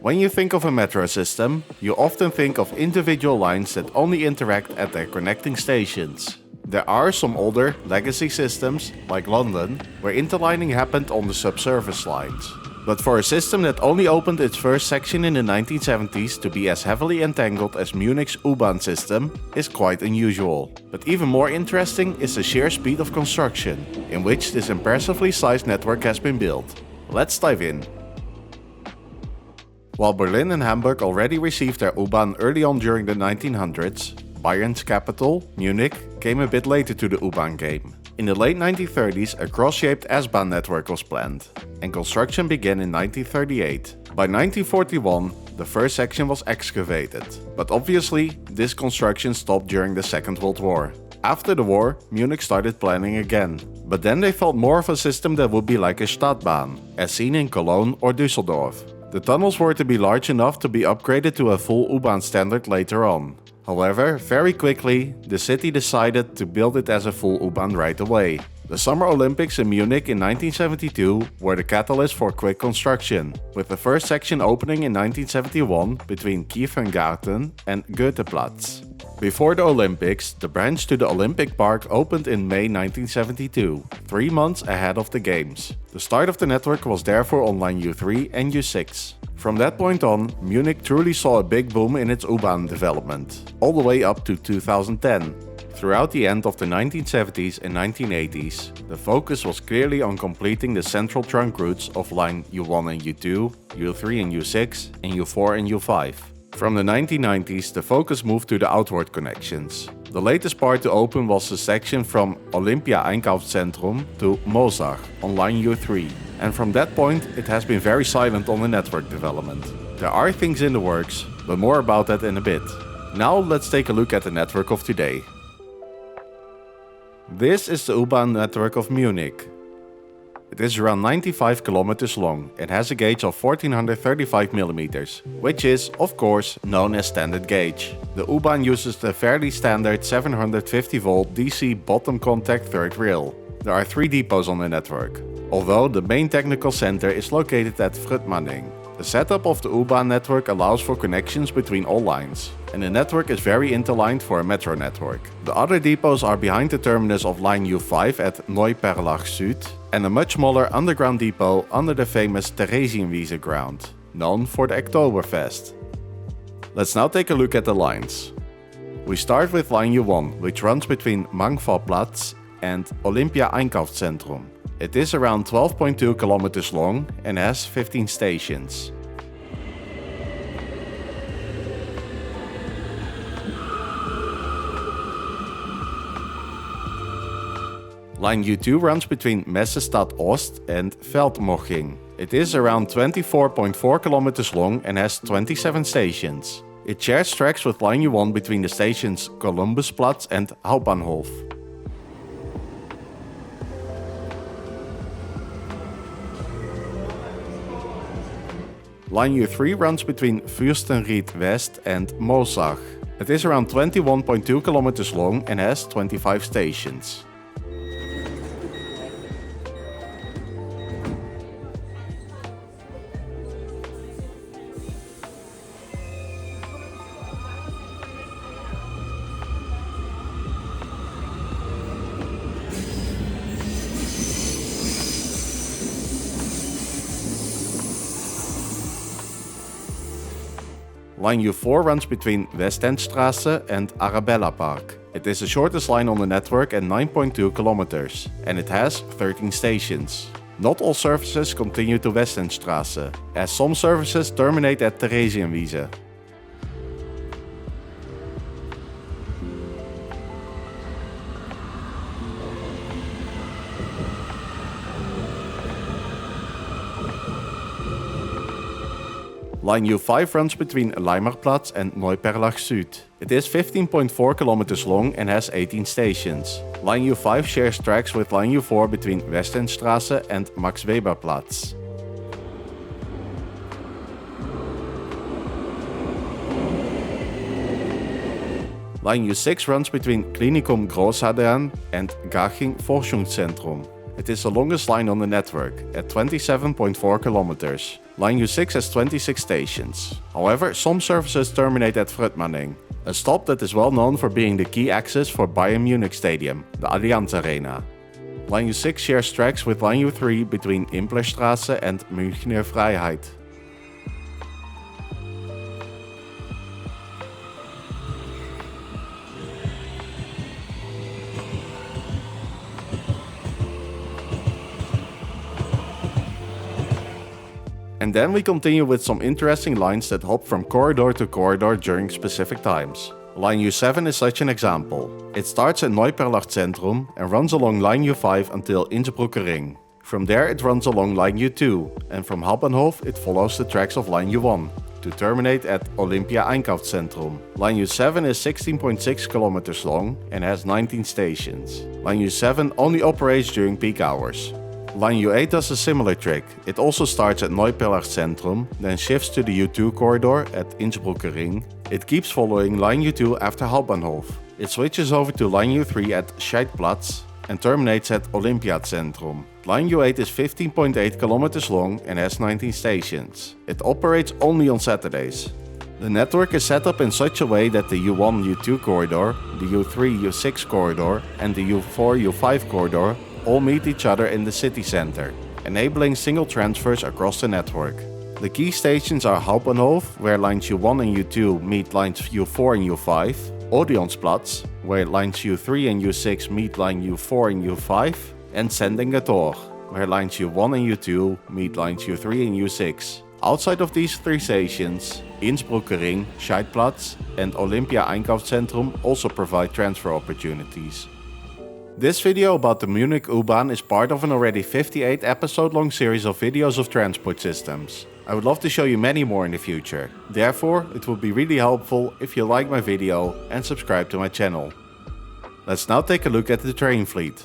When you think of a metro system, you often think of individual lines that only interact at their connecting stations. There are some older, legacy systems, like London, where interlining happened on the subsurface lines. But for a system that only opened its first section in the 1970s to be as heavily entangled as Munich's U-Bahn system is quite unusual. But even more interesting is the sheer speed of construction, in which this impressively sized network has been built. Let's dive in. While Berlin and Hamburg already received their U-Bahn early on during the 1900s, Bayern's capital, Munich, came a bit later to the U-Bahn game. In the late 1930s, a cross-shaped S-Bahn network was planned, and construction began in 1938. By 1941, the first section was excavated, but obviously, this construction stopped during the Second World War. After the war, Munich started planning again, but then they thought more of a system that would be like a Stadtbahn, as seen in Cologne or Düsseldorf. The tunnels were to be large enough to be upgraded to a full U-Bahn standard later on. However, very quickly, the city decided to build it as a full U-Bahn right away. The Summer Olympics in Munich in 1972 were the catalyst for quick construction, with the first section opening in 1971 between Kieferngarten and Goetheplatz. Before the Olympics, the branch to the Olympic Park opened in May 1972, 3 months ahead of the Games. The start of the network was therefore on line U3 and U6. From that point on, Munich truly saw a big boom in its U-Bahn development, all the way up to 2010. Throughout the end of the 1970s and 1980s, the focus was clearly on completing the central trunk routes of line U1 and U2, U3 and U6, and U4 and U5. From the 1990s, the focus moved to the outward connections. The latest part to open was the section from Olympia Einkaufszentrum to Moosach on line U3, and from that point it has been very silent on the network development. There are things in the works, but more about that in a bit. Now let's take a look at the network of today. This is the U-Bahn network of Munich. It is around 95 kilometers long and has a gauge of 1435 millimeters, which is, of course, known as standard gauge. The U-Bahn uses the fairly standard 750-volt DC bottom contact third rail. There are 3 depots on the network, although the main technical center is located at Frutmanning. The setup of the U-Bahn network allows for connections between all lines, and the network is very interlined for a metro network. The other depots are behind the terminus of line U5 at Neuperlach Süd, and a much smaller underground depot under the famous Theresienwiese ground, known for the Oktoberfest. Let's now take a look at the lines. We start with line U1, which runs between Mangfallplatz and Olympia Einkaufszentrum. It is around 12.2 kilometers long and has 15 stations. Line U2 runs between Messestadt Ost and Feldmoching. It is around 24.4 kilometers long and has 27 stations. It shares tracks with line U1 between the stations Kolumbusplatz and Hauptbahnhof. Line U3 runs between Fürstenried West and Moosach. It is around 21.2 kilometers long and has 25 stations. Line U4 runs between Westendstraße and Arabella Park. It is the shortest line on the network at 9.2 kilometers, and it has 13 stations. Not all services continue to Westendstraße, as some services terminate at Theresienwiese. Line U5 runs between Leimerplatz and Neuperlach Süd. It is 15.4 kilometers long and has 18 stations. Line U5 shares tracks with Line U4 between Westendstraße and Max-Weber-Platz. Line U6 runs between Klinikum Großhadern and Garching Forschungszentrum. It is the longest line on the network, at 27.4 kilometers. Line U6 has 26 stations. However, some services terminate at Frutmaning, a stop that is well known for being the key access for Bayern Munich Stadium, the Allianz Arena. Line U6 shares tracks with Line U3 between Implerstraße and Münchner Freiheit. And then we continue with some interesting lines that hop from corridor to corridor during specific times. Line U7 is such an example. It starts at Neuperlach Zentrum and runs along Line U5 until Innsbrucker Ring. From there it runs along Line U2, and from Hauptbahnhof it follows the tracks of Line U1 to terminate at Olympia Einkaufszentrum. Line U7 is 16.6 kilometers long and has 19 stations. Line U7 only operates during peak hours. Line U8 does a similar trick. It also starts at Neuperlach Zentrum, then shifts to the U2 corridor at Innsbrucker Ring. It keeps following Line U2 after Hauptbahnhof. It switches over to Line U3 at Scheidplatz and terminates at Olympiazentrum. Line U8 is 15.8 kilometers long and has 19 stations. It operates only on Saturdays. The network is set up in such a way that the U1 U2 corridor, the U3 U6 corridor and the U4 U5 corridor all meet each other in the city center, enabling single transfers across the network. The key stations are Hauptbahnhof, where lines U1 and U2 meet lines U4 and U5, Odeonsplatz, where lines U3 and U6 meet line U4 and U5, and Sendlinger Tor, where lines U1 and U2 meet lines U3 and U6. Outside of these three stations, Innsbrucker Ring, Scheidplatz, and Olympia Einkaufszentrum also provide transfer opportunities. This video about the Munich U-Bahn is part of an already 58 episode long series of videos of transport systems. I would love to show you many more in the future. Therefore, it would be really helpful if you like my video and subscribe to my channel. Let's now take a look at the train fleet.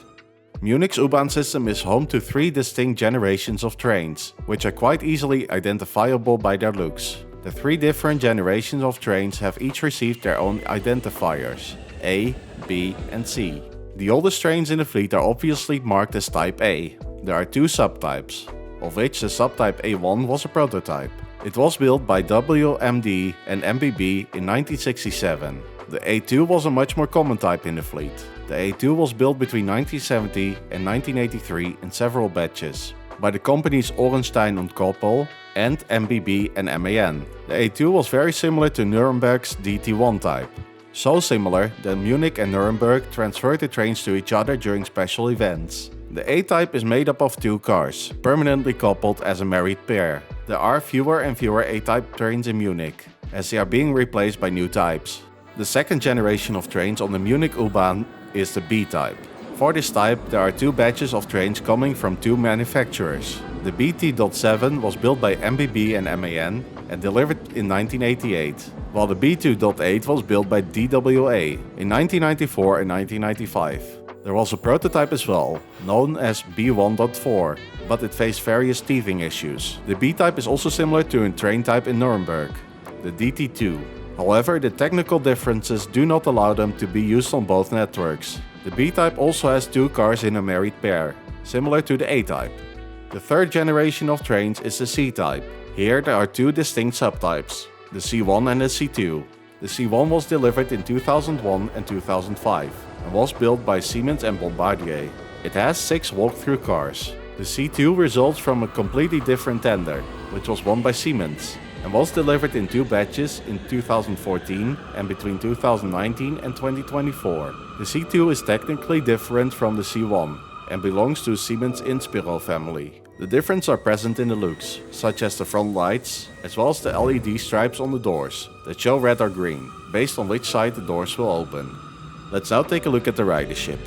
Munich's U-Bahn system is home to 3 distinct generations of trains, which are quite easily identifiable by their looks. The 3 different generations of trains have each received their own identifiers, A, B and C. The oldest trains in the fleet are obviously marked as Type A. There are 2 subtypes, of which the subtype A1 was a prototype. It was built by WMD and MBB in 1967. The A2 was a much more common type in the fleet. The A2 was built between 1970 and 1983 in several batches by the companies Orenstein und Koppel and MBB and MAN. The A2 was very similar to Nuremberg's DT1 type. So similar that Munich and Nuremberg transferred the trains to each other during special events. The A-type is made up of 2 cars, permanently coupled as a married pair. There are fewer and fewer A-type trains in Munich, as they are being replaced by new types. The second generation of trains on the Munich U-Bahn is the B-type. For this type, there are 2 batches of trains coming from 2 manufacturers. The BT.7 was built by MBB and MAN and delivered in 1988, while the B2.8 was built by DWA in 1994 and 1995. There was a prototype as well, known as B1.4, but it faced various teething issues. The B-type is also similar to a train type in Nuremberg, the DT2. However, the technical differences do not allow them to be used on both networks. The B-type also has 2 cars in a married pair, similar to the A-type. The third generation of trains is the C-type. Here there are 2 distinct subtypes, the C1 and the C2. The C1 was delivered in 2001 and 2005 and was built by Siemens and Bombardier. It has 6 walk-through cars. The C2 results from a completely different tender, which was won by Siemens, and was delivered in 2 batches in 2014 and between 2019 and 2024. The C2 is technically different from the C1 and belongs to Siemens Inspiro family. The differences are present in the looks, such as the front lights, as well as the LED stripes on the doors that show red or green, based on which side the doors will open. Let's now take a look at the ridership.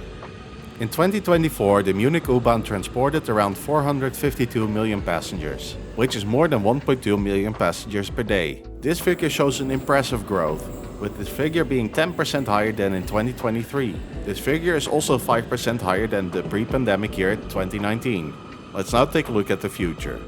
In 2024, the Munich U-Bahn transported around 452 million passengers, which is more than 1.2 million passengers per day. This figure shows an impressive growth, with this figure being 10% higher than in 2023. This figure is also 5% higher than the pre-pandemic year 2019. Let's now take a look at the future.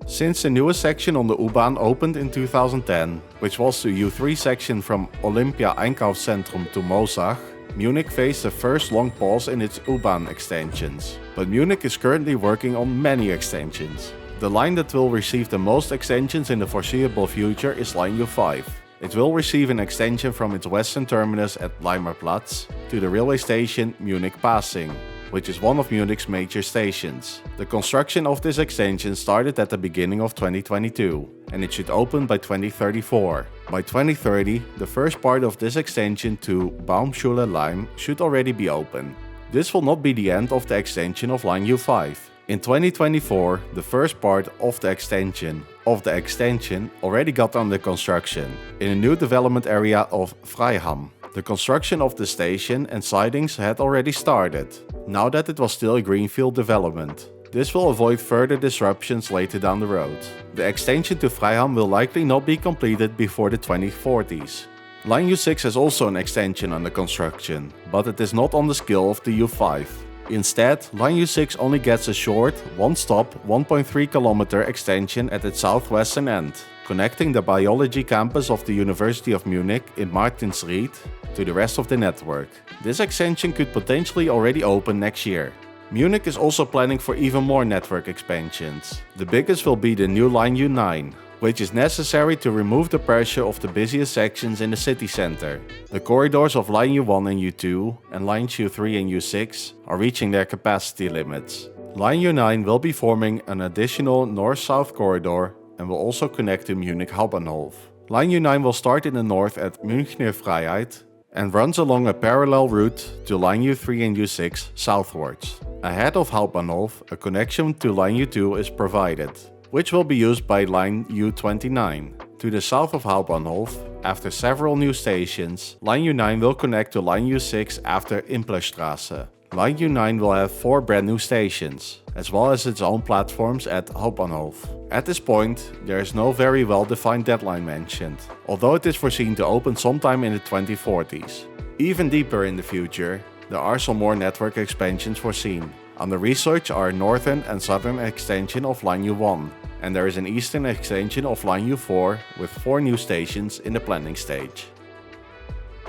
Since the newest section on the U-Bahn opened in 2010, which was the U3 section from Olympia Einkaufszentrum to Moosach, Munich faced the first long pause in its U-Bahn extensions, but Munich is currently working on many extensions. The line that will receive the most extensions in the foreseeable future is Line U5. It will receive an extension from its western terminus at Leimerplatz to the railway station Munich Passing, which is one of Munich's major stations. The construction of this extension started at the beginning of 2022, and it should open by 2034. By 2030, the first part of this extension to Baumschule-Leim should already be open. This will not be the end of the extension of Line U5. In 2024, the first part of the extension already got under construction in a new development area of Freiham. The construction of the station and sidings had already started, now that it was still a greenfield development. This will avoid further disruptions later down the road. The extension to Freiham will likely not be completed before the 2040s. Line U6 has also an extension under construction, but it is not on the scale of the U5. Instead, Line U6 only gets a short, one-stop, 1.3 km extension at its southwestern end, connecting the biology campus of the University of Munich in Martinsried to the rest of the network. This extension could potentially already open next year. Munich is also planning for even more network expansions. The biggest will be the new Line U9, which is necessary to remove the pressure of the busiest sections in the city center. The corridors of Line U1 and U2 and Lines U3 and U6 are reaching their capacity limits. Line U9 will be forming an additional north-south corridor and will also connect to Munich Hauptbahnhof. Line U9 will start in the north at Münchner Freiheit and runs along a parallel route to Line U3 and U6 southwards. Ahead of Hauptbahnhof, a connection to Line U2 is provided, which will be used by Line U29. To the south of Hauptbahnhof, after several new stations, Line U9 will connect to Line U6 after Implerstraße. Line U9 will have 4 brand new stations, as well as its own platforms at Hauptbahnhof. At this point, there is no very well-defined deadline mentioned, although it is foreseen to open sometime in the 2040s. Even deeper in the future, there are some more network expansions foreseen. Under research are a northern and southern extension of Line U1, and there is an eastern extension of Line U4 with 4 new stations in the planning stage.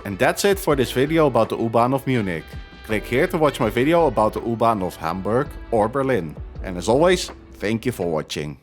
And that's it for this video about the U-Bahn of Munich. Click here to watch my video about the U-Bahn of Hamburg or Berlin. And as always, thank you for watching.